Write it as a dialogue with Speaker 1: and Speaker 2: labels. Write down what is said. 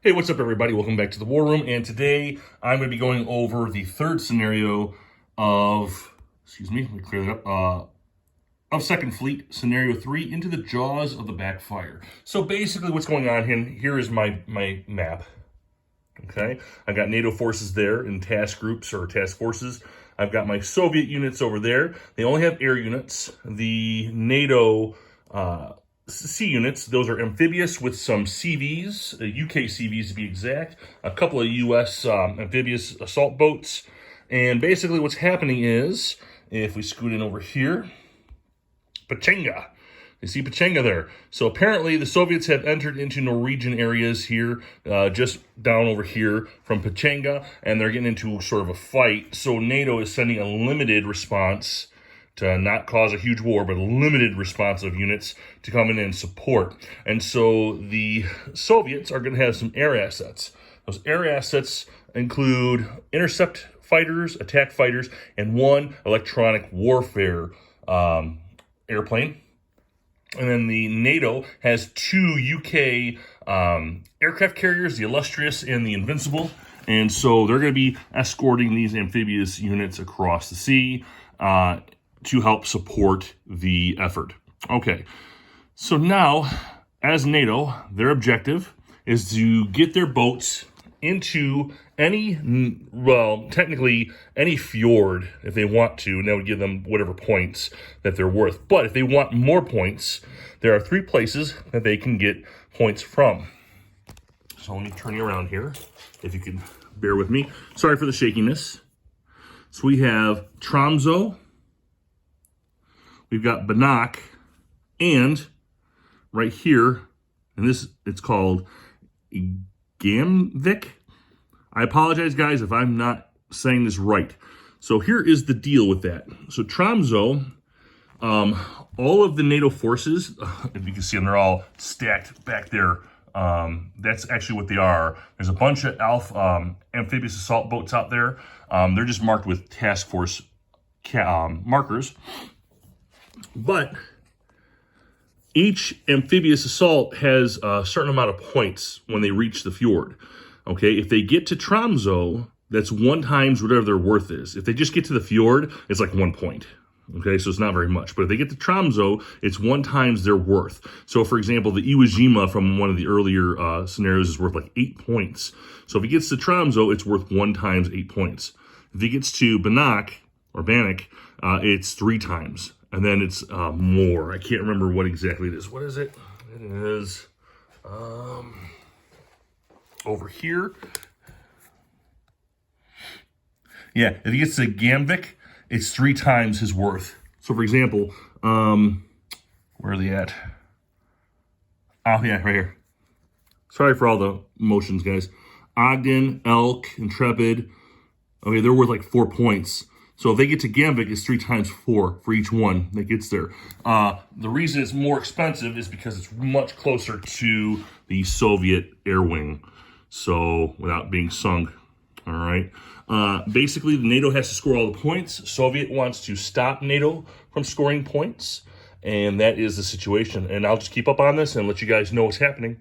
Speaker 1: Hey, what's up, everybody? Welcome back to the War Room, and today I'm going to be going over the third scenario of, let me clear that up, of Second Fleet, Scenario 3, into the jaws of the Backfire. So basically what's going on here is my map, okay? I've got NATO forces there in task groups or task forces. I've got my Soviet units over there. They only have air units. The NATO sea units, those are amphibious with some CVs, UK CVs to be exact, a couple of US amphibious assault boats. And basically what's happening is, if we scoot in over here, Pechenga. You see Pechenga there. So apparently the Soviets have entered into Norwegian areas here, just down over here from Pechenga, and they're getting into sort of a fight. So NATO is sending a limited response to not cause a huge war, but a limited response of units to come in and support. And so the Soviets are going to have some air assets. Those air assets include intercept fighters, attack fighters, and one electronic warfare airplane. And then the NATO has two UK aircraft carriers, the Illustrious and the Invincible. And so they're going to be escorting these amphibious units across the sea to help support the effort. Okay, so now, as NATO, their objective is to get their boats into any, well, technically any fjord if they want to, and that would give them whatever points that they're worth. But if they want more points, there are 3 places that they can get points from. So let me turn you around here, if you can bear with me. Sorry for the shakiness. So we have Tromsø, we've got Banak, and right here, and this, it's called Gamvik. I apologize, guys, if I'm not saying this right. So here is the deal with that. So Tromsø, all of the NATO forces, if you can see them, they're all stacked back there. That's actually what they are. There's a bunch of amphibious assault boats out there. They're just marked with task force markers. But each amphibious assault has a certain amount of points when they reach the fjord. Okay, if they get to Tromsø, that's 1 times whatever their worth is. If they just get to the fjord, it's like 1 point. Okay, so it's not very much. But if they get to Tromsø, it's 1 times their worth. So, for example, the Iwo Jima from one of the earlier scenarios is worth like 8 points. So if he gets to Tromsø, it's worth 1 times 8 points. If he gets to Banak, or Banik, it's 3 times. And then it's more. I can't remember what exactly it is. What is it? It is over here. Yeah, if he gets to Gamvik, it's 3 times his worth. So, for example, where are they at? Oh, yeah, right here. Sorry for all the motions, guys. Ogden, Elk, Intrepid. Okay, they're worth like 4 points. So if they get to Gamvik, it's 3 times 4 for each one that gets there. The reason it's more expensive is because it's much closer to the Soviet air wing. So without being sunk, all right. Basically, the NATO has to score all the points. Soviet wants to stop NATO from scoring points, and that is the situation. And I'll just keep up on this and let you guys know what's happening.